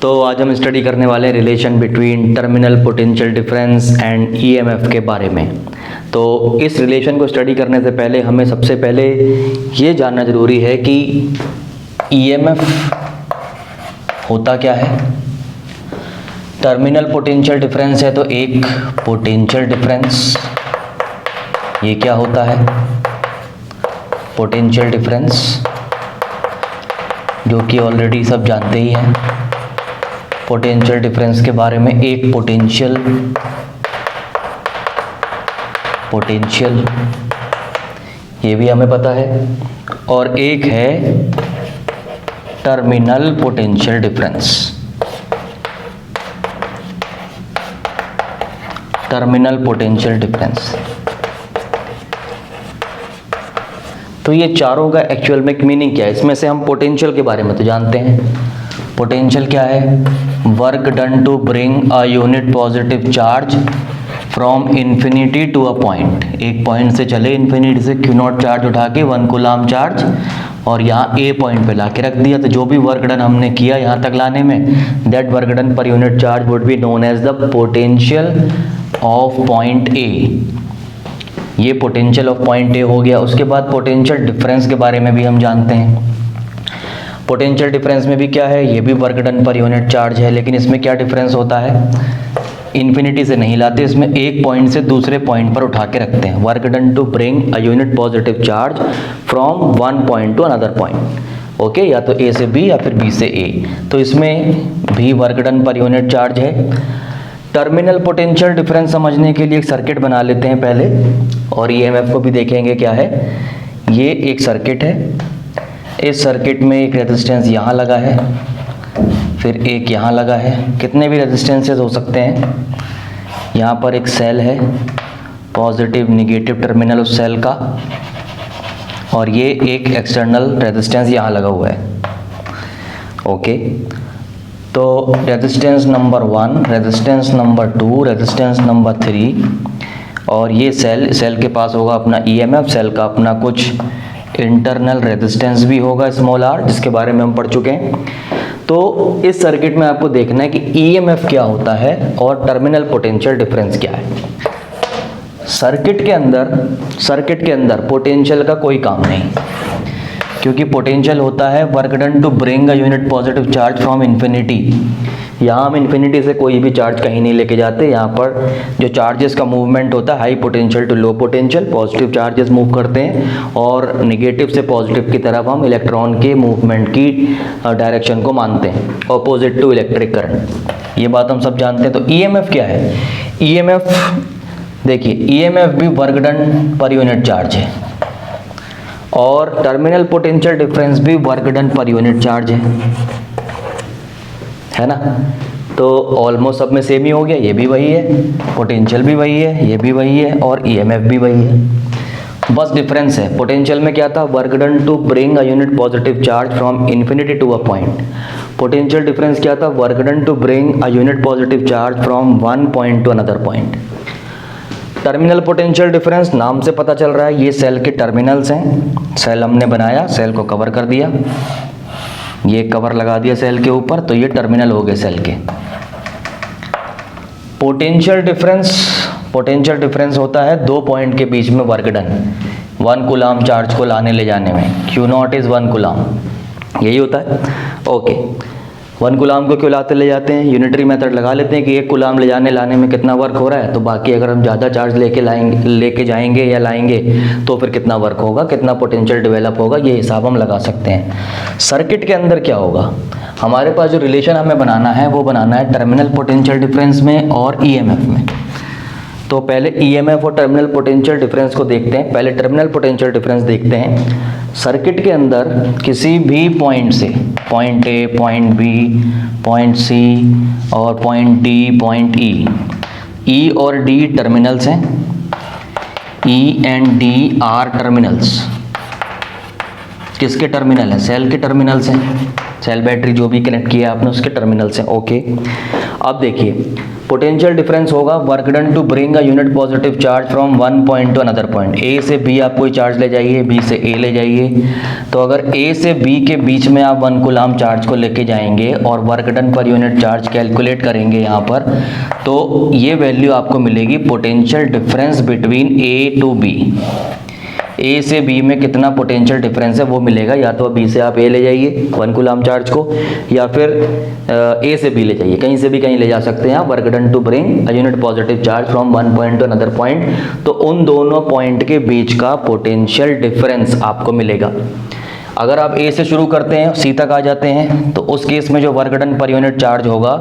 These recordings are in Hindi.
तो आज हम स्टडी करने वाले हैं relation between terminal potential difference and EMF के बारे में। तो इस रिलेशन को स्टडी करने से पहले हमें सबसे पहले ये जानना ज़रूरी है कि ईएमएफ होता क्या है। टर्मिनल पोटेंशियल डिफरेंस है तो एक पोटेंशियल डिफरेंस, ये क्या होता है पोटेंशियल डिफरेंस, जो कि ऑलरेडी सब जानते ही हैं। पोटेंशियल डिफरेंस के बारे में एक पोटेंशियल ये भी हमें पता है, और एक है terminal potential difference. Terminal potential difference, तो ये चारों का एक्चुअल में मीनिंग क्या है। इसमें से हम पोटेंशियल के बारे में तो जानते हैं। पोटेंशियल क्या है? Work done to bring a unit positive charge from infinity to a point. एक पॉइंट से चले इन्फिनिटी से क्यू नॉट चार्ज उठा के 1 कूलम चार्ज और यहाँ ए पॉइंट पे ला के रख दिया, तो जो भी वर्क डन हमने किया यहाँ तक लाने में, दैट वर्क डन पर unit charge would be known as the potential of point A. ये पोटेंशियल ऑफ पॉइंट ए हो गया। उसके बाद पोटेंशियल डिफरेंस के बारे में भी हम जानते हैं। पोटेंशियल डिफरेंस में भी क्या है, ये भी वर्क डन पर यूनिट चार्ज है, लेकिन इसमें क्या डिफरेंस होता है, इन्फिनिटी से नहीं लाते, इसमें एक पॉइंट से दूसरे पॉइंट पर उठा के रखते हैं। Work done to bring a unit positive charge from one point to another point. Okay, या तो ए से बी या फिर बी से ए, तो इसमें भी वर्क डन पर यूनिट चार्ज है। टर्मिनल पोटेंशियल डिफरेंस समझने के लिए एक सर्किट बना लेते हैं पहले, और ईएमएफ को भी देखेंगे क्या है। ये एक सर्किट है, इस सर्किट में एक रेजिस्टेंस यहाँ लगा है, फिर एक यहाँ लगा है, कितने भी रेजिस्टेंसेस हो सकते हैं। यहाँ पर एक सेल है, पॉजिटिव निगेटिव टर्मिनल उस सेल का, और ये एक एक्सटर्नल रेजिस्टेंस यहाँ लगा हुआ है। ओके, तो resistance number 1, resistance number 2, resistance number 3, और ये सेल के पास होगा अपना ईएमएफ, सेल का अपना कुछ इंटरनल रेजिस्टेंस भी होगा स्मॉल आर, जिसके बारे में हम पढ़ चुके हैं। तो इस सर्किट में आपको देखना है कि ईएमएफ क्या होता है और टर्मिनल पोटेंशियल डिफरेंस क्या है। सर्किट के अंदर पोटेंशियल का कोई काम नहीं, क्योंकि पोटेंशियल होता है work done to bring a unit positive charge from infinity. यहाँ हम इन्फिनिटी से कोई भी चार्ज कहीं नहीं लेके जाते। यहाँ पर जो चार्जेस का मूवमेंट होता है high potential to low potential, positive charges move करते हैं, और निगेटिव से पॉजिटिव की तरफ हम इलेक्ट्रॉन के मूवमेंट की डायरेक्शन को मानते हैं, अपोजिट टू इलेक्ट्रिक करंट। ये बात हम सब जानते हैं। तो ईएमएफ क्या है? ईएमएफ देखिए, ईएमएफ भी वर्क डन पर यूनिट चार्ज और टर्मिनल पोटेंशियल डिफरेंस भी वर्क डन पर यूनिट चार्ज है ना। तो ऑलमोस्ट सब में सेम ही हो गया। ये भी वही है, पोटेंशियल भी वही है, ये भी वही है, और ईएमएफ भी वही है। बस डिफरेंस है, पोटेंशियल में क्या था, work done to bring a unit positive charge from infinity to a point. Potential difference क्या था, work done to bring a unit positive charge from one point to another point. Terminal potential difference नाम से पता चल रहा है, ये सेल के टर्मिनल्स हैं। सेल हमने बनाया, सेल को कवर कर दिया, ये कवर लगा दिया सेल के ऊपर, तो ये टर्मिनल हो गए सेल के। पोटेंशियल डिफरेंस होता है दो पॉइंट के बीच में वर्क डन, 1 कूलम चार्ज को लाने ले जाने में। क्यू नॉट इज 1 कूलम, यही होता है। ओके, 1 कूलम को क्यों लाते ले जाते हैं, यूनिटरी मेथड लगा लेते हैं कि 1 कूलम ले जाने लाने में कितना वर्क हो रहा है, तो बाकी अगर हम ज़्यादा चार्ज लेके जाएंगे या लाएंगे तो फिर कितना वर्क होगा, कितना पोटेंशियल डेवलप होगा, ये हिसाब हम लगा सकते हैं। सर्किट के अंदर क्या होगा, हमारे पास जो रिलेशन हमें बनाना है वो बनाना है टर्मिनल पोटेंशियल डिफरेंस में और ईएमएफ में। तो पहले ईएमएफ और टर्मिनल पोटेंशियल डिफरेंस को देखते हैं। पहले टर्मिनल पोटेंशियल डिफरेंस देखते हैं। सर्किट के अंदर किसी भी पॉइंट से, point A, point B, point C और पॉइंट डी, पॉइंट ई और डी टर्मिनल्स हैं। E and D are terminals. किसके टर्मिनल हैं? सेल के टर्मिनल्स हैं। सेल बैटरी जो भी कनेक्ट किया आपने उसके टर्मिनल्स हैं। ओके, अब देखिए पोटेंशियल डिफरेंस होगा work done to bring a unit positive charge from one point to another point. A से बी आप कोई चार्ज ले जाइए, बी से ए ले जाइए, तो अगर ए से बी के बीच में आप 1 कूलम चार्ज को लेके जाएंगे और वर्क डन पर यूनिट चार्ज कैलकुलेट करेंगे यहाँ पर, तो ये वैल्यू आपको मिलेगी potential difference between A to B. A से बी में कितना पोटेंशियल डिफरेंस है वो मिलेगा, या तो बी से आप ए ले जाइए 1 कूलम चार्ज को, या फिर ए से बी ले जाइए, कहीं से भी कहीं ले जा सकते हैं आप। Work done to bring a unit positive charge from one point to another point, तो उन दोनों पॉइंट के बीच का पोटेंशियल डिफरेंस आपको मिलेगा। अगर आप ए से शुरू करते हैं सी तक आ जाते हैं, तो उस केस में जो वर्क डन पर यूनिट चार्ज होगा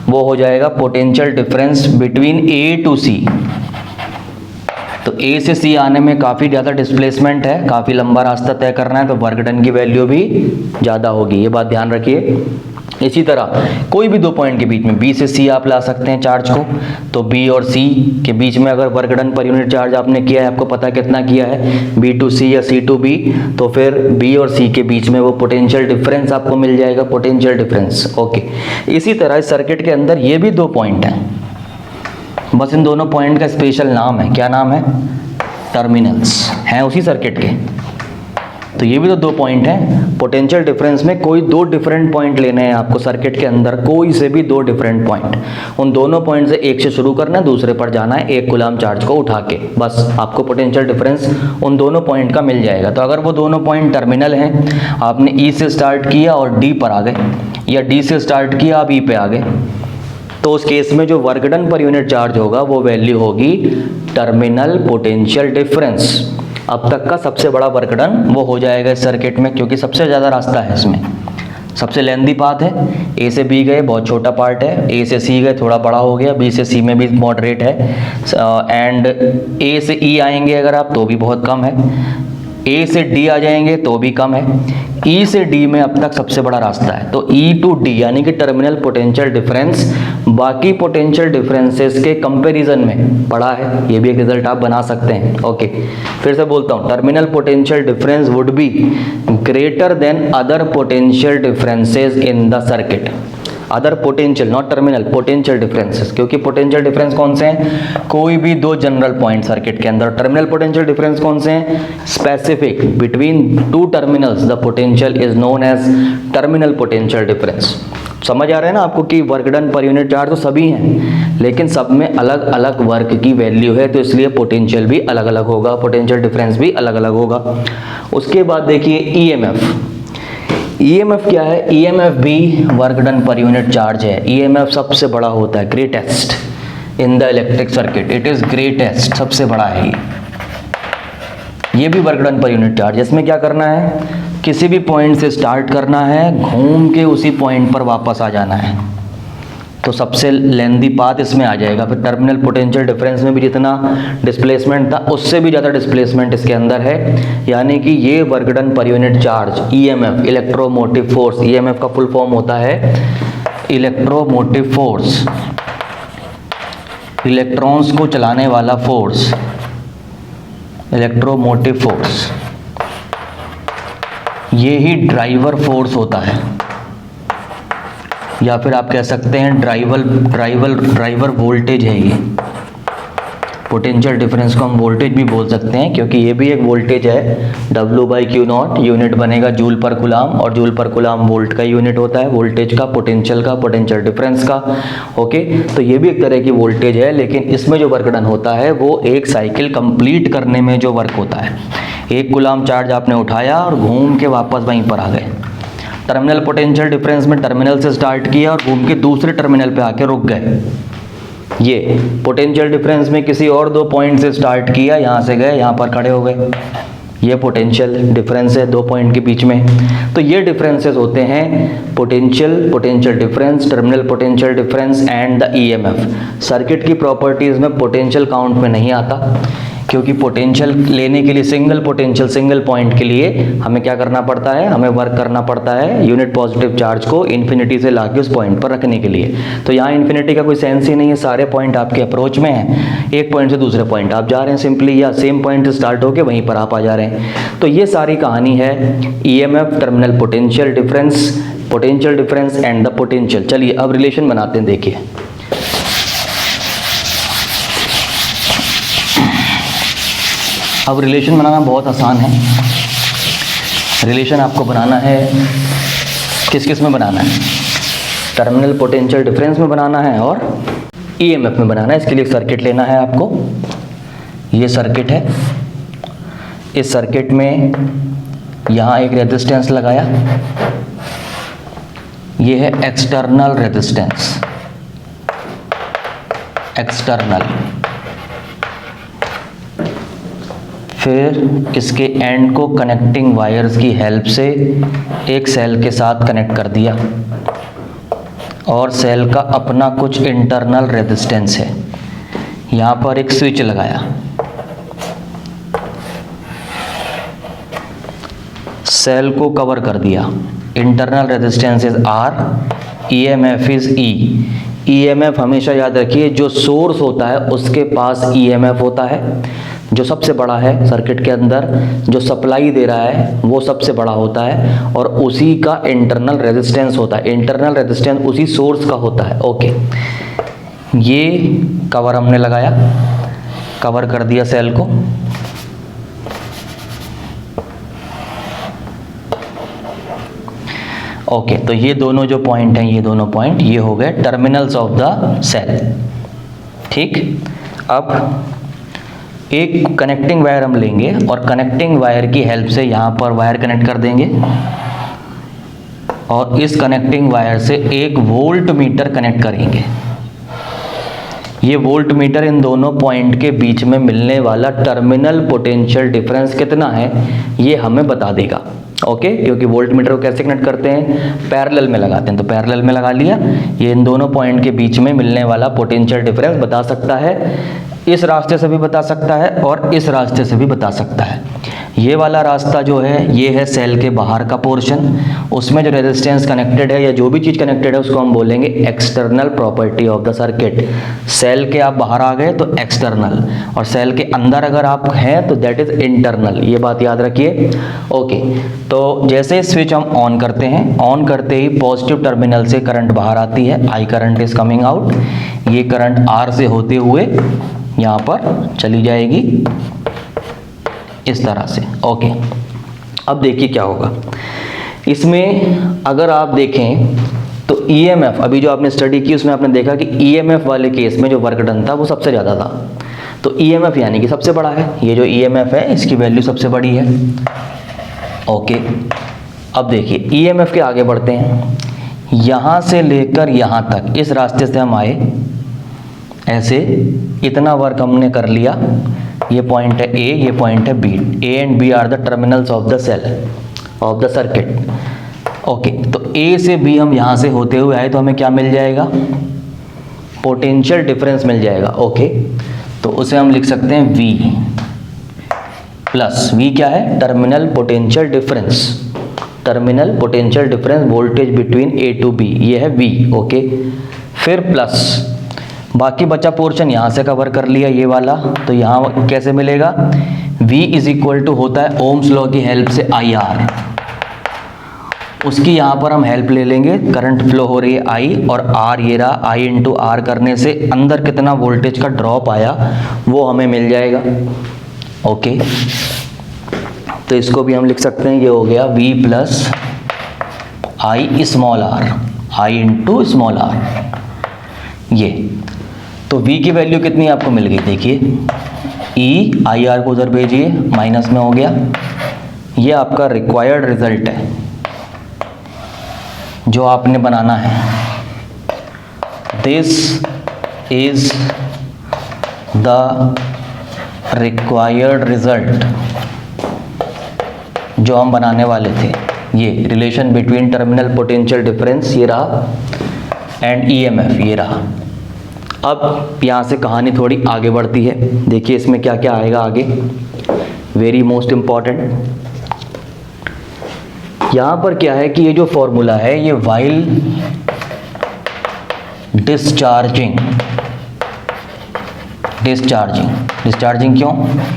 वो हो जाएगा potential difference between A to C. तो ए से सी आने में काफ़ी ज़्यादा डिस्प्लेसमेंट है, काफ़ी लंबा रास्ता तय करना है, तो वर्क डन की वैल्यू भी ज़्यादा होगी, ये बात ध्यान रखिए। इसी तरह कोई भी 2 पॉइंट के बीच में बी से सी आप ला सकते हैं चार्ज को, तो बी और सी के बीच में अगर वर्क डन पर यूनिट चार्ज आपने किया है, आपको पता कितना किया है, बी टू सी या सी टू बी, तो फिर बी और सी के बीच में वो पोटेंशियल डिफरेंस आपको मिल जाएगा, पोटेंशियल डिफरेंस। ओके, इसी तरह इस सर्किट के अंदर ये भी 2 पॉइंट हैं, बस इन दोनों पॉइंट का स्पेशल नाम है, क्या नाम है, टर्मिनल्स हैं उसी सर्किट के। तो ये भी तो 2 पॉइंट हैं। पोटेंशियल डिफरेंस में कोई 2 डिफरेंट पॉइंट लेने हैं आपको सर्किट के अंदर, कोई से भी 2 डिफरेंट पॉइंट, उन दोनों पॉइंट से एक से शुरू करना है, दूसरे पर जाना है 1 कूलम चार्ज को उठा के, बस आपको पोटेंशियल डिफरेंस उन दोनों पॉइंट का मिल जाएगा। तो अगर वो दोनों पॉइंट टर्मिनल हैं, आपने ई से स्टार्ट किया और डी पर आ गए, या डी से स्टार्ट किया आप ई पे आ गए, तो उस केस में जो वर्क डन पर यूनिट चार्ज होगा वो वैल्यू होगी टर्मिनल पोटेंशियल डिफरेंस। अब तक का सबसे बड़ा वर्क डन वो हो जाएगा इस सर्किट में, क्योंकि सबसे ज़्यादा रास्ता है इसमें, सबसे लेंदी पाथ है। ए से बी गए बहुत छोटा पार्ट है, ए से सी गए थोड़ा बड़ा हो गया, बी से सी में भी मॉडरेट है, एंड ए से ई आएंगे अगर आप तो भी बहुत कम है, ए से डी आ जाएंगे तो भी कम है, ई से डी में अब तक सबसे बड़ा रास्ता है। तो ई टू डी यानी कि टर्मिनल पोटेंशियल डिफरेंस बाकी पोटेंशियल डिफरेंसेस के कंपैरिजन में बड़ा है, ये भी एक रिजल्ट आप बना सकते हैं। ओके, फिर से बोलता हूँ, terminal potential difference would be greater than other potential differences in the circuit. Other potential, not terminal, potential differences, क्योंकि पोटेंशियल डिफरेंस कौन से हैं, कोई भी 2 जनरल पॉइंट सर्किट के अंदर। टर्मिनल पोटेंशियल डिफरेंस कौन से हैं, specific between 2 terminals the potential is known as terminal potential difference. समझ आ रहा है ना आपको कि वर्क डन पर यूनिट चार्ज तो सभी हैं, लेकिन सब में अलग अलग वर्क की वैल्यू है, तो इसलिए पोटेंशियल भी अलग अलग होगा, पोटेंशियल डिफरेंस भी अलग अलग होगा। उसके बाद देखिए ईएमएफ। ईएमएफ क्या है, ईएमएफ भी वर्क डन पर यूनिट चार्ज है। ईएमएफ सबसे बड़ा होता है, greatest in the electric circuit, it is greatest, सबसे बड़ा है ये भी वर्क डन पर यूनिट चार्ज। इसमें क्या करना है, किसी भी पॉइंट से स्टार्ट करना है, घूम के उसी पॉइंट पर वापस आ जाना है, तो सबसे लेंदी पाथ इसमें आ जाएगा। फिर टर्मिनल पोटेंशियल डिफरेंस में भी जितना डिस्प्लेसमेंट था उससे भी ज़्यादा डिस्प्लेसमेंट इसके अंदर है, यानी कि ये वर्क डन पर unit charge EMF, electromotive force, EMF का फुल फॉर्म होता है इलेक्ट्रोमोटिव फोर्स, इलेक्ट्रॉन्स को चलाने वाला फोर्स, इलेक्ट्रोमोटिव फोर्स, ये ही ड्राइवर फोर्स होता है, या फिर आप कह सकते हैं ड्राइवर वोल्टेज है ये। पोटेंशियल डिफरेंस को हम वोल्टेज भी बोल सकते हैं, क्योंकि ये भी एक वोल्टेज है। W/Q0 यूनिट बनेगा जूल पर कूलम, और जूल पर कूलम वोल्ट का यूनिट होता है, वोल्टेज का, पोटेंशियल का, पोटेंशियल डिफरेंस का। ओके, तो ये भी एक तरह की वोल्टेज है, लेकिन इसमें जो वर्क डन होता है वो एक साइकिल कंप्लीट करने में जो वर्क होता है। 1 कूलम चार्ज आपने उठाया और घूम के वापस वहीं पर आ गए। टर्मिनल पोटेंशियल डिफरेंस में टर्मिनल से स्टार्ट किया और घूम के दूसरे टर्मिनल पे आके रुक गए। ये पोटेंशियल डिफरेंस में किसी और 2 पॉइंट से स्टार्ट किया, यहाँ से गए, यहाँ पर खड़े हो गए, ये पोटेंशियल डिफरेंस है 2 पॉइंट के बीच में। तो ये डिफरेंसेस होते हैं potential difference, terminal potential difference and the EMF. Circuit की प्रॉपर्टीज में पोटेंशियल काउंट में नहीं आता, क्योंकि पोटेंशियल लेने के लिए सिंगल पोटेंशियल, सिंगल पॉइंट के लिए हमें क्या करना पड़ता है, हमें वर्क करना पड़ता है यूनिट पॉजिटिव चार्ज को इन्फिनिटी से लाके उस पॉइंट पर रखने के लिए। तो यहाँ इन्फिनिटी का कोई सेंस ही नहीं है, सारे पॉइंट आपके अप्रोच में हैं, एक पॉइंट से दूसरे पॉइंट आप जा रहे हैं सिंपली, या सेम पॉइंट से स्टार्ट होकर वहीं पर आप आ जा रहे हैं। तो ये सारी कहानी है EMF, terminal potential difference and the potential. चलिए अब रिलेशन बनाते हैं, देखिए अब रिलेशन बनाना बहुत आसान है। रिलेशन आपको बनाना है किस किस में बनाना है, टर्मिनल पोटेंशियल डिफरेंस में बनाना है और ईएमएफ में बनाना है। इसके लिए सर्किट लेना है आपको। ये सर्किट है, इस सर्किट में यहाँ एक रेजिस्टेंस लगाया, ये है एक्सटर्नल रेजिस्टेंस, एक्सटर्नल। फिर इसके एंड को कनेक्टिंग वायर्स की हेल्प से एक सेल के साथ कनेक्ट कर दिया और सेल का अपना कुछ इंटरनल रेजिस्टेंस है। यहाँ पर एक स्विच लगाया, सेल को कवर कर दिया। Internal resistance is R, EMF is E. EMF हमेशा याद रखिए, जो सोर्स होता है उसके पास ईएमएफ होता है। जो सबसे बड़ा है सर्किट के अंदर, जो सप्लाई दे रहा है वो सबसे बड़ा होता है और उसी का इंटरनल रेजिस्टेंस होता है। इंटरनल रेजिस्टेंस उसी सोर्स का होता है। ओके, ये कवर हमने लगाया, कवर कर दिया सेल को। ओके, तो ये दोनों जो पॉइंट हैं, ये दोनों पॉइंट ये हो गए टर्मिनल्स ऑफ द सेल। ठीक, अब एक कनेक्टिंग वायर हम लेंगे और कनेक्टिंग वायर की हेल्प से यहाँ पर वायर कनेक्ट कर देंगे और इस कनेक्टिंग वायर से एक वोल्ट मीटर कनेक्ट करेंगे। ये वोल्ट मीटर इन दोनों पॉइंट के बीच में मिलने वाला टर्मिनल पोटेंशियल डिफरेंस कितना है ये हमें बता देगा। ओके, क्योंकि वोल्ट मीटर को कैसे कनेक्ट करते हैं, पैरेलल में लगाते हैं। तो पैरेलल में लगा लिया, ये इन दोनों पॉइंट के बीच में मिलने वाला पोटेंशियल डिफरेंस बता सकता है। इस रास्ते से भी बता सकता है और इस रास्ते से भी बता सकता है। ये वाला रास्ता जो है ये है सेल के बाहर का पोर्शन, उसमें जो रेजिस्टेंस कनेक्टेड है या जो भी चीज़ कनेक्टेड है उसको हम बोलेंगे external property of the circuit. Cell के आप बाहर आ गए तो एक्सटर्नल, और सेल के अंदर अगर आप हैं तो दैट इज इंटरनल। ये बात याद रखिए। ओके, तो जैसे स्विच हम ऑन करते हैं, ऑन करते ही पॉजिटिव टर्मिनल से करंट बाहर आती है, I current is coming out. ये करंट आर से होते हुए यहाँ पर चली जाएगी इस तरह से। ओके, अब देखिए क्या होगा इसमें। अगर आप देखें तो ईएमएफ, अभी जो आपने स्टडी की उसमें आपने देखा कि ईएमएफ वाले केस में जो वर्क डन था वो सबसे ज़्यादा था। तो ईएमएफ यानी कि सबसे बड़ा है। ये जो ईएमएफ है इसकी वैल्यू सबसे बड़ी है। ओके, अब देखिए ईएमएफ के आगे बढ़ते हैं। यहाँ से लेकर यहाँ तक इस रास्ते से हम आए, ऐसे इतना वर्क हमने कर लिया। ये पॉइंट है ए, ये पॉइंट है B. A and B are the terminals of the cell of the circuit. Okay, तो ए से बी हम यहाँ से होते हुए आए तो हमें क्या मिल जाएगा, पोटेंशियल डिफरेंस मिल जाएगा। ओके, तो उसे हम लिख सकते हैं V प्लस, V क्या है, terminal potential difference. Terminal potential difference voltage between A to B, ये है V। ओके, फिर प्लस बाकी बचा पोर्शन यहाँ से कवर कर लिया ये वाला। तो यहाँ कैसे मिलेगा, V इज इक्वल टू होता है ओम्स लॉ की हेल्प से IR। उसकी यहाँ पर हम हेल्प ले लेंगे, करंट फ्लो हो रही है I और R ये रहा, I इंटू R करने से अंदर कितना वोल्टेज का ड्रॉप आया वो हमें मिल जाएगा। ओके, तो इसको भी हम लिख सकते हैं, ये हो गया V plus I small r, I into small r। ये तो V की वैल्यू कितनी आपको मिल गई, देखिए E आई आर को उधर भेजिए, माइनस में हो गया। ये आपका रिक्वायर्ड रिजल्ट है जो आपने बनाना है। This is the required result जो हम बनाने वाले थे। ये relation between terminal potential difference ये रहा एंड ईएमएफ ये रहा। अब यहाँ से कहानी थोड़ी आगे बढ़ती है, देखिए इसमें क्या क्या आएगा आगे, वेरी मोस्ट इम्पॉर्टेंट। यहाँ पर क्या है कि ये जो फॉर्मूला है ये वाइल डिस्चार्जिंग डिस्चार्जिंग क्यों,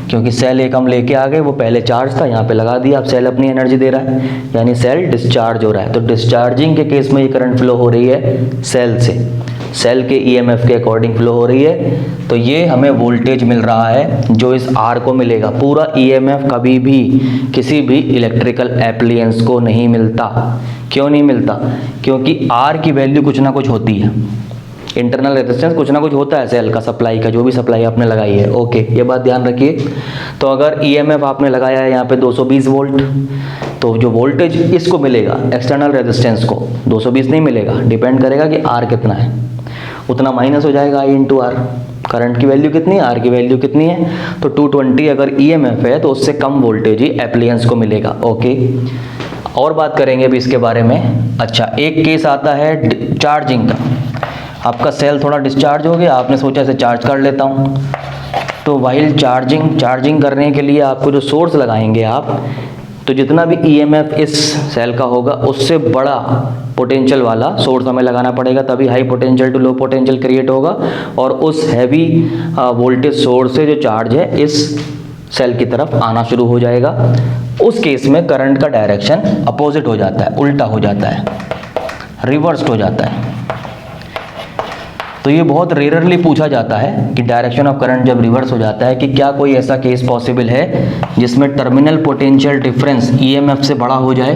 क्योंकि सेल एक हम लेके आ गए, वो पहले चार्ज था, यहाँ पे लगा दिया, अब सेल अपनी एनर्जी दे रहा है यानी सेल डिस्चार्ज हो रहा है। तो डिस्चार्जिंग के केस में ये करंट फ्लो हो रही है सेल से। सेल के ईएमएफ के अकॉर्डिंग फ्लो हो रही है, तो ये हमें वोल्टेज मिल रहा है जो इस आर को मिलेगा। पूरा ईएमएफ कभी भी किसी भी इलेक्ट्रिकल एप्लायंस को नहीं मिलता। क्यों नहीं मिलता? क्योंकि आर की वैल्यू कुछ ना कुछ होती है, इंटरनल रेजिस्टेंस कुछ ना कुछ होता है सेल का, सप्लाई का, जो भी सप्लाई आपने लगाई है। ओके, ये बात ध्यान रखिए। तो अगर ईएमएफ आपने लगाया है यहाँ पे 220 वोल्ट, तो जो वोल्टेज इसको मिलेगा एक्सटर्नल रेजिस्टेंस को 220 नहीं मिलेगा, डिपेंड करेगा कि आर कितना है, उतना माइनस हो जाएगा आई इंटू आर। करंट की वैल्यू कितनी है, आर की वैल्यू कितनी है, तो 220 अगर ईएमएफ है तो उससे कम वोल्टेज ही एप्लायंस को मिलेगा। ओके, और बात करेंगे अभी इसके बारे में। अच्छा, एक केस आता है चार्जिंग का। आपका सेल थोड़ा डिस्चार्ज हो गया, आपने सोचा इसे चार्ज कर लेता हूँ, तो वाइल चार्जिंग करने के लिए आपको जो सोर्स लगाएंगे आप, तो जितना भी ईएमएफ इस सेल का होगा उससे बड़ा पोटेंशियल वाला सोर्स हमें लगाना पड़ेगा, तभी high potential to low potential create होगा और उस हैवी वोल्टेज सोर्स से जो चार्ज है इस सेल की तरफ आना शुरू हो जाएगा। उस केस में करंट का डायरेक्शन अपोजिट हो जाता है, उल्टा हो जाता है, रिवर्स्ड हो जाता है। तो ये बहुत रेयरली पूछा जाता है कि डायरेक्शन ऑफ करंट जब रिवर्स हो जाता है कि क्या कोई ऐसा केस पॉसिबल है जिसमें टर्मिनल पोटेंशियल डिफरेंस ईएमएफ से बड़ा हो जाए,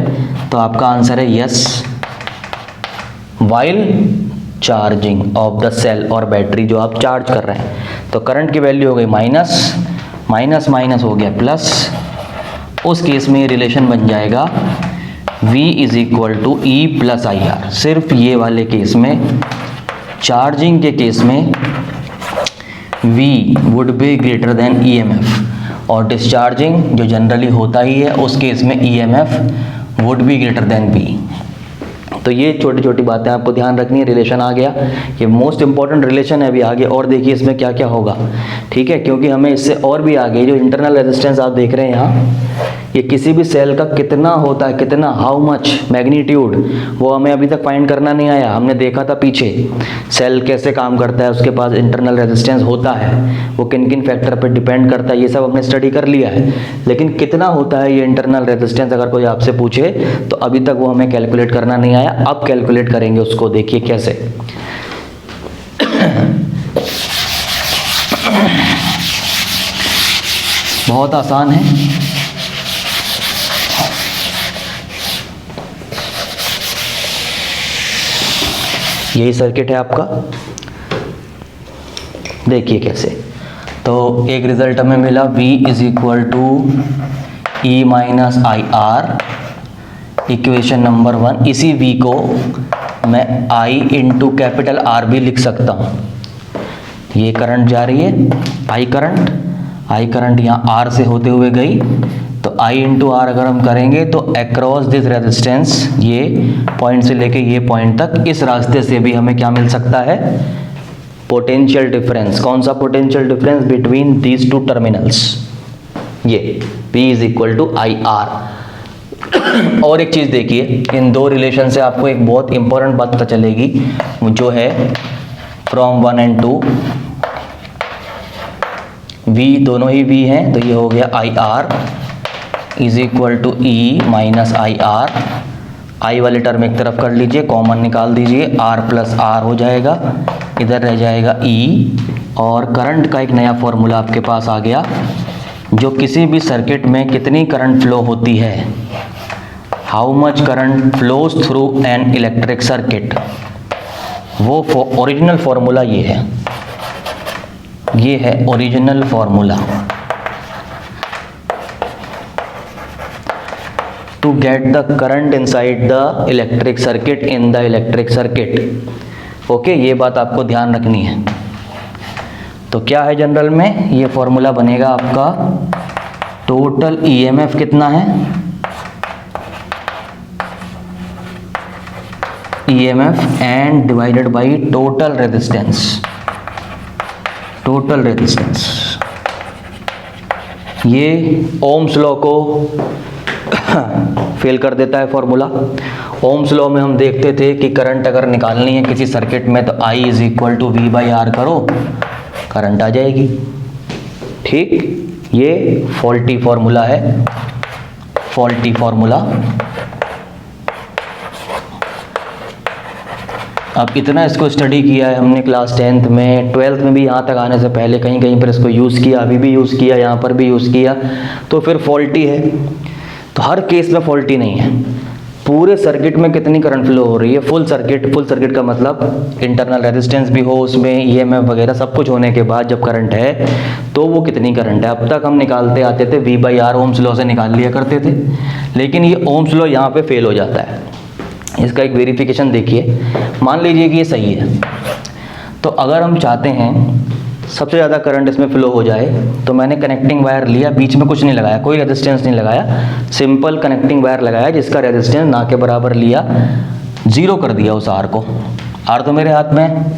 तो आपका आंसर है yes, while charging of the cell और बैटरी जो आप चार्ज कर रहे हैं। तो करंट की वैल्यू हो गई माइनस, माइनस माइनस हो गया प्लस, उस केस में ये रिलेशन बन जाएगा V is equal to E plus I R. सिर्फ ये वाले केस में, चार्जिंग के केस में V would be greater than EMF, और डिस्चार्जिंग जो जनरली होता ही है उस केस में EMF would be greater than V। तो ये छोटी छोटी बातें आपको ध्यान रखनी है। रिलेशन आ गया, ये मोस्ट इंपॉर्टेंट रिलेशन है अभी आगे, और देखिए इसमें क्या क्या होगा, ठीक है, क्योंकि हमें इससे और भी आगे जो इंटरनल रेजिस्टेंस आप देख रहे हैं यहाँ, ये किसी भी सेल का कितना होता है, कितना, हाउ मच मैग्नीट्यूड, वो हमें अभी तक फाइंड करना नहीं आया। हमने देखा था पीछे सेल कैसे काम करता है, उसके पास इंटरनल रेजिस्टेंस होता है, वो किन किन फैक्टर पर डिपेंड करता है, ये सब हमने स्टडी कर लिया है। लेकिन कितना होता है ये इंटरनल रेजिस्टेंस अगर कोई आपसे पूछे तो अभी तक वो हमें कैलकुलेट करना नहीं आया। अब कैलकुलेट करेंगे उसको, देखिए कैसे। बहुत आसान है। यही सर्किट है आपका, देखिए कैसे। तो एक रिजल्ट हमें मिला V is equal to E minus I R, equation number 1। इसी V को मैं I इंटू कैपिटल R भी लिख सकता हूँ। ये करंट जा रही है, I करंट यहाँ R से होते हुए गई, तो I इंटू आर अगर हम करेंगे तो अक्रॉस दिस रेजिस्टेंस, ये पॉइंट से लेके ये पॉइंट तक, इस रास्ते से भी हमें क्या मिल सकता है, पोटेंशियल डिफरेंस। कौन सा potential difference? Between these two terminals, ये P is equal to I R. और एक चीज देखिए, इन दो रिलेशन से आपको एक बहुत इंपॉर्टेंट बात पता चलेगी, जो है फ्रॉम 1 and 2 V, दोनों ही V हैं, तो ये हो गया I R is equal to E minus I R. I वाले टर्म एक तरफ कर लीजिए, कॉमन निकाल दीजिए, R प्लस आर हो जाएगा, इधर रह जाएगा E। और करंट का एक नया फॉर्मूला आपके पास आ गया, जो किसी भी सर्किट में कितनी करंट फ्लो होती है, how much current flows through an electric circuit, वो ओरिजिनल फॉर्मूला ये है, ये है original formula to get the current inside the electric circuit in the electric circuit. Okay, ये बात आपको ध्यान रखनी है। तो क्या है जनरल में, ये फॉर्मूला बनेगा आपका, टोटल ईएमएफ कितना है, EMF and divided by total resistance, total resistance. ये ओम्स लॉ को फेल कर देता है फॉर्मूला। ओम्स लॉ में हम देखते थे कि करंट अगर निकालनी है किसी सर्किट में तो I is equal to V by R करो, करंट आ जाएगी। ठीक, ये फॉल्टी फॉर्मूला है, फॉल्टी फॉर्मूला। अब इतना इसको स्टडी किया है हमने क्लास 10th में, 12th में भी, यहाँ तक आने से पहले कहीं कहीं पर इसको यूज़ किया, अभी भी यूज़ किया, यहाँ पर भी यूज़ किया, तो फिर फॉल्टी है? तो हर केस में फॉल्टी नहीं है। पूरे सर्किट में कितनी करंट फ्लो हो रही है? फुल सर्किट का मतलब इंटरनल रेजिस्टेंस भी हो उसमें, ईएमएफ वगैरह सब कुछ होने के बाद जब करंट है तो वो कितनी करंट है? अब तक हम निकालते आते थे V/R, ओम्स लॉ से निकाल लिया करते थे, लेकिन ये ओम्स लॉ यहाँ पे फेल हो जाता है। इसका एक वेरिफिकेशन देखिए, मान लीजिए कि ये सही है, तो अगर हम चाहते हैं सबसे ज़्यादा करंट इसमें फ्लो हो जाए, तो मैंने कनेक्टिंग वायर लिया, बीच में कुछ नहीं लगाया, कोई रेजिस्टेंस नहीं लगाया, सिंपल कनेक्टिंग वायर लगाया जिसका रेजिस्टेंस ना के बराबर लिया, जीरो कर दिया उस आर को। आर तो मेरे हाथ में है,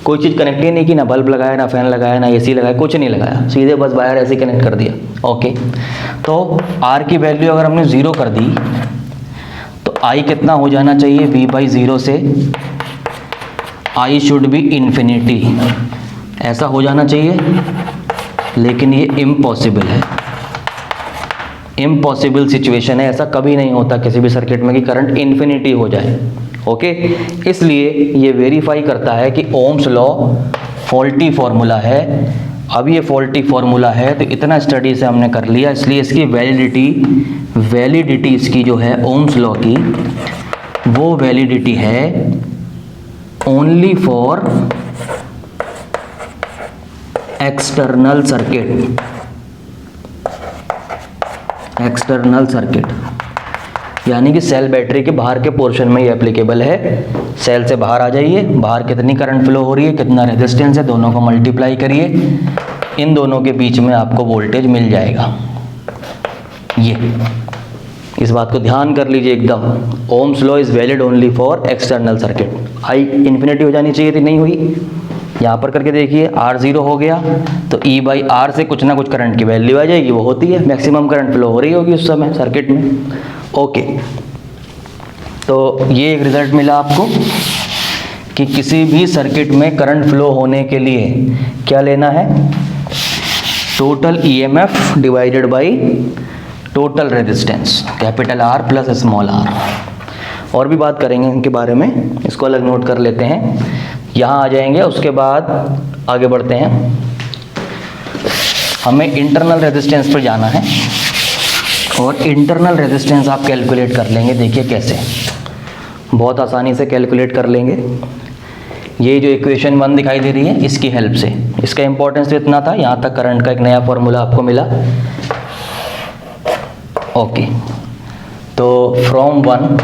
कोई चीज़ कनेक्ट ही नहीं की, ना बल्ब लगाया, ना फैन लगाया, ना एसी लगाया, कुछ नहीं लगाया, सीधे बस वायर ऐसे कनेक्ट कर दिया। ओके, तो आर की वैल्यू अगर हमने ज़ीरो कर दी तो आई कितना हो जाना चाहिए? V/0 से आई शुड बी इन्फिनिटी, ऐसा हो जाना चाहिए, लेकिन ये इम्पॉसिबल है, इम्पॉसिबल सिचुएशन है। ऐसा कभी नहीं होता किसी भी सर्किट में कि करंट इन्फिनिटी हो जाए। ओके, इसलिए ये वेरीफाई करता है कि ओम्स लॉ फॉल्टी फॉर्मूला है। अब ये फॉल्टी फॉर्मूला है तो इतना स्टडी से हमने कर लिया, इसलिए इसकी वैलिडिटी इसकी जो है ओम्स लॉ की, वो वैलिडिटी है ओनली फॉर एक्सटर्नल सर्किट, यानी कि सेल बैटरी के बाहर के पोर्शन में ये एप्लीकेबल है। सेल से बाहर आ जाइए, बाहर कितनी करंट फ्लो हो रही है, कितना रेजिस्टेंस है, दोनों को मल्टीप्लाई करिए, इन दोनों के बीच में आपको वोल्टेज मिल जाएगा। ये इस बात को ध्यान कर लीजिए एकदम, Ohm's law is valid only for external circuit. I infinity हो जानी चाहिए थी, नहीं हुई, यहाँ पर करके देखिए, R0 हो गया तो E/R से कुछ ना कुछ करंट की वैल्यू आ जाएगी, वो होती है, मैक्सिमम करंट फ्लो हो रही होगी उस समय सर्किट में। ओके, तो ये एक रिजल्ट मिला आपको कि किसी भी सर्किट में करंट फ्लो होने के लिए क्या लेना है? Total EMF divided by total resistance, capital R plus small r। और भी बात करेंगे इनके बारे में, इसको अलग नोट कर लेते हैं, यहाँ आ जाएंगे, उसके बाद आगे बढ़ते हैं। हमें इंटरनल रेजिस्टेंस पर जाना है और इंटरनल रेजिस्टेंस आप कैलकुलेट कर लेंगे। देखिए कैसे, बहुत आसानी से कैलकुलेट कर लेंगे। ये जो इक्वेशन 1 दिखाई दे रही है, इसकी हेल्प से, इसका इंपॉर्टेंस तो इतना था, यहाँ तक करंट का एक नया फॉर्मूला आपको मिला। ओके, तो फ्रॉम 1,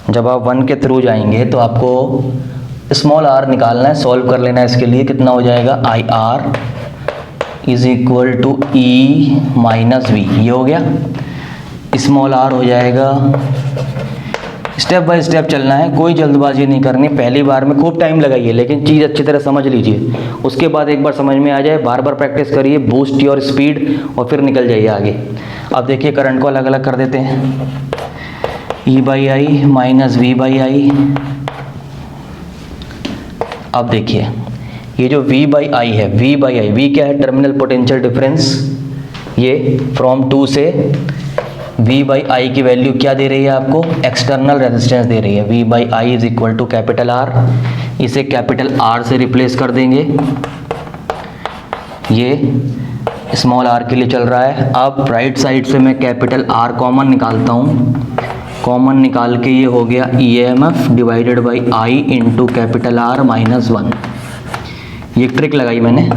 जब आप 1 के थ्रू जाएंगे तो आपको स्मॉल r निकालना है, सॉल्व कर लेना है। इसके लिए कितना हो जाएगा? IR is equal to E minus V, ये हो गया। स्मॉल r हो जाएगा, स्टेप बाय स्टेप चलना है, कोई जल्दबाजी नहीं करनी, पहली बार में खूब टाइम लगाइए, लेकिन चीज़ अच्छी तरह समझ लीजिए, उसके बाद एक बार समझ में आ जाए, बार बार प्रैक्टिस करिए, बूस्ट योर स्पीड, और फिर निकल जाइए आगे। अब देखिए करंट को अलग अलग कर देते हैं, E/I माइनस V/I। अब देखिए ये जो V/I है, V क्या है? Terminal potential difference. ये फ्रॉम 2 से V/I की वैल्यू क्या दे रही है आपको? एक्सटर्नल रेजिस्टेंस दे रही है। V/I is equal to capital R, इसे कैपिटल R से रिप्लेस कर देंगे, ये स्मॉल r के लिए चल रहा है। अब राइट साइड से मैं कैपिटल R कॉमन निकालता हूँ, कॉमन निकाल के ये हो गया EMF divided by I into capital R minus 1। ये ट्रिक लगाई मैंने,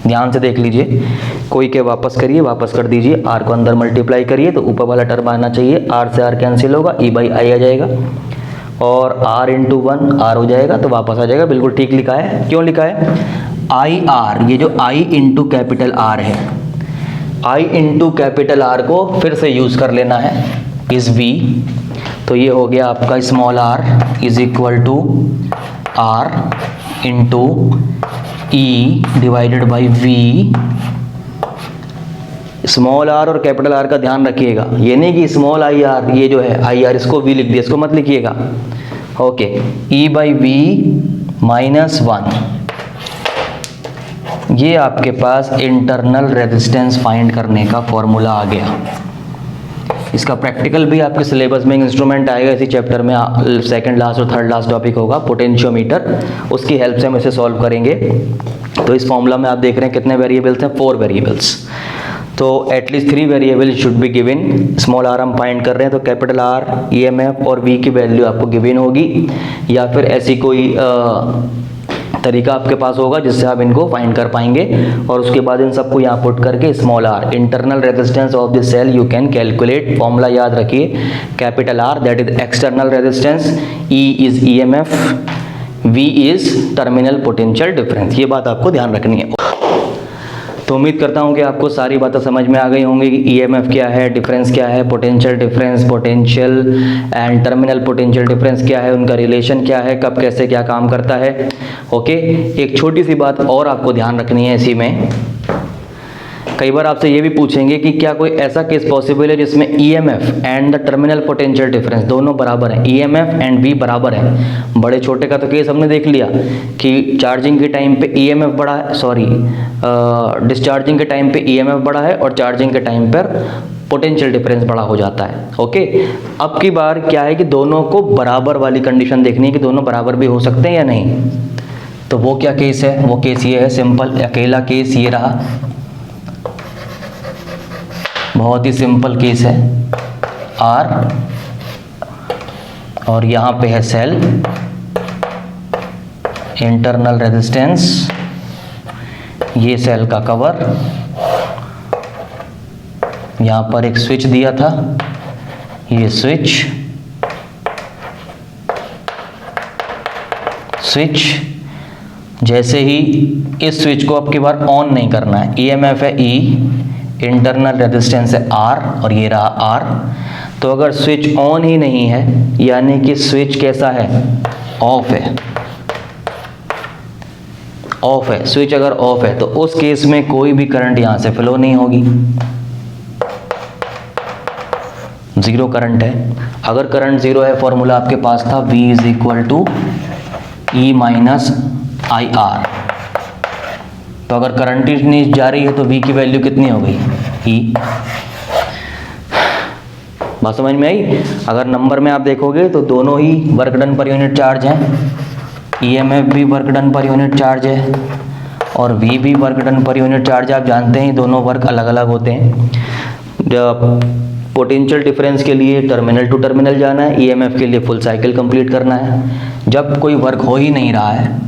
ध्यान से देख लीजिए, कोई के वापस करिए, वापस कर दीजिए, R को अंदर मल्टीप्लाई करिए तो ऊपर वाला टर्म आना चाहिए, R से R कैंसिल होगा, E/I आ जाएगा, और R इंटू 1 R हो जाएगा, तो वापस आ जाएगा। बिल्कुल ठीक लिखा है। क्यों लिखा है? IR, ये जो I इंटू कैपिटल R है, I इंटू कैपिटल R को फिर से यूज़ कर लेना है, इस V, तो ये हो गया आपका small r is equal to R into E divided by V। Small r और कैपिटल R का ध्यान रखिएगा, ये नहीं कि स्मॉल IR, ये जो है IR इसको V लिख दिया, इसको मत लिखिएगा। ओके, E/V माइनस 1, ये आपके पास इंटरनल रेजिस्टेंस फाइंड करने का फॉर्मूला आ गया। इसका प्रैक्टिकल भी आपके सिलेबस में इंस्ट्रूमेंट आएगा इसी चैप्टर में, सेकंड लास्ट और थर्ड लास्ट टॉपिक होगा पोटेंशियोमीटर, उसकी हेल्प से हम इसे सॉल्व करेंगे। तो इस फॉर्मूला में आप देख रहे हैं कितने वेरिएबल्स हैं, 4 वेरिएबल्स। तो at least 3 variable should be given. Small R हम फाइंड कर रहे हैं तो कैपिटल आर, ईएमएफ और वी की वैल्यू आपको गिवन होगी, या फिर ऐसी कोई तरीका आपके पास होगा जिससे आप इनको फाइंड कर पाएंगे। और उसके बाद इन सबको यहाँ पुट करके small R internal resistance of the cell you can calculate. Formula याद रखिए, capital R that is external resistance, E is EMF, V is terminal potential difference. ये बात आपको ध्यान रखनी है। तो उम्मीद करता हूँ कि आपको सारी बातें समझ में आ गई होंगी कि ईएमएफ क्या है, डिफरेंस क्या है, potential difference, potential and terminal potential difference क्या है, उनका रिलेशन क्या है, कब कैसे क्या काम करता है। ओके, एक छोटी सी बात और आपको ध्यान रखनी है इसी में, कई बार आपसे ये भी पूछेंगे कि क्या कोई ऐसा केस पॉसिबल है जिसमें EMF and the terminal potential difference दोनों बराबर हैं, ईएमएफ एंड वी बराबर है। बड़े छोटे का तो केस हमने देख लिया कि चार्जिंग के टाइम पे ईएमएफ बड़ा है, सॉरी डिस्चार्जिंग के टाइम पे ईएमएफ बड़ा है और चार्जिंग के टाइम पर पोटेंशियल डिफरेंस बड़ा हो जाता है। ओके, अब की बार क्या है कि दोनों को बराबर वाली कंडीशन देखनी है कि दोनों बराबर भी हो सकते हैं या नहीं। तो वो क्या केस है, वो केस ये है, सिंपल अकेला केस ये रहा, बहुत ही सिंपल केस है। आर और यहाँ पे है सेल, इंटरनल रेजिस्टेंस, ये सेल का कवर, यहाँ पर एक स्विच दिया था, ये स्विच जैसे ही इस स्विच को अब की बार ऑन नहीं करना है, ईएमएफ है ई, इंटरनल रेजिस्टेंस है आर और ये रहा आर। तो अगर स्विच ऑन ही नहीं है यानी कि स्विच कैसा है, ऑफ है, ऑफ है। स्विच अगर ऑफ है तो उस केस में कोई भी करंट यहां से फ्लो नहीं होगी, जीरो करंट है। अगर करंट जीरो है, फॉर्मूला आपके पास था V is equal to E minus I R. तो अगर करंट ही नहीं जा रही है तो V की वैल्यू कितनी हो गई, E। बात समझ में आई। अगर नंबर में आप देखोगे तो दोनों ही वर्क डन पर यूनिट चार्ज हैं, EMF भी वर्क डन पर यूनिट चार्ज है और V भी वर्क डन पर यूनिट चार्ज है। आप जानते हैं दोनों वर्क अलग अलग होते हैं। पोटेंशियल डिफरेंस के लिए टर्मिनल टू टर्मिनल जाना है, EMF के लिए फुल साइकिल कंप्लीट करना है। जब कोई वर्क हो ही नहीं रहा है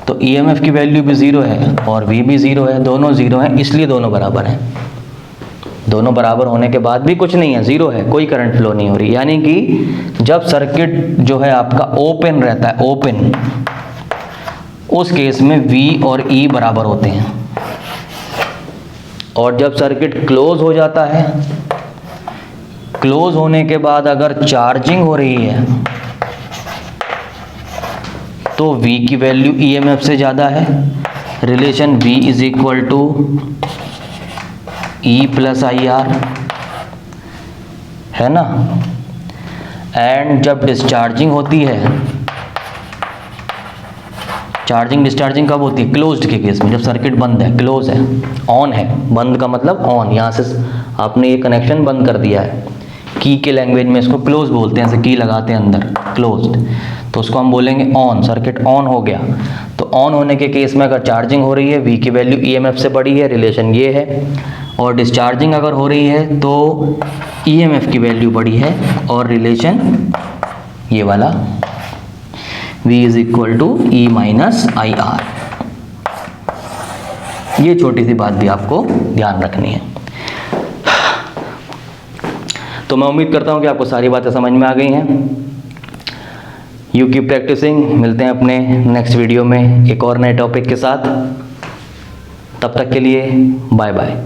तो EMF की वैल्यू भी ज़ीरो है और V भी ज़ीरो है, दोनों ज़ीरो हैं, इसलिए दोनों बराबर हैं। दोनों बराबर होने के बाद भी कुछ नहीं है, ज़ीरो है, कोई करंट फ्लो नहीं हो रही। यानी कि जब सर्किट जो है आपका ओपन रहता है, ओपन, उस केस में V और E बराबर होते हैं। और जब सर्किट क्लोज हो जाता है, क्लोज होने के बाद अगर चार्जिंग हो रही है तो V की वैल्यू EMF से ज़्यादा है। Relation V is equal to E plus I R, है ना। एंड जब डिस्चार्जिंग होती है, चार्जिंग डिस्चार्जिंग कब होती है, क्लोज्ड के केस में, जब सर्किट बंद है, क्लोज है, ऑन है, बंद का मतलब ऑन, यहाँ से आपने ये कनेक्शन बंद कर दिया है। की के लैंग्वेज में इसको क्लोज बोलते हैं, ऐसे की लगाते हैं अंदर, क्लोज्ड, तो उसको हम बोलेंगे ऑन। सर्किट ऑन हो गया तो ऑन होने के केस में अगर चार्जिंग हो रही है, V की वैल्यू EMF से बड़ी है, रिलेशन ये है। और डिस्चार्जिंग अगर हो रही है तो EMF की वैल्यू बड़ी है और रिलेशन ये वाला V is equal to E minus I R. ये छोटी सी बात भी आपको ध्यान रखनी है। तो मैं उम्मीद करता हूं कि आपको सारी बातें समझ में आ गई हैं। You keep practising. मिलते हैं अपने नेक्स्ट वीडियो में एक और नए टॉपिक के साथ। तब तक के लिए बाय बाय।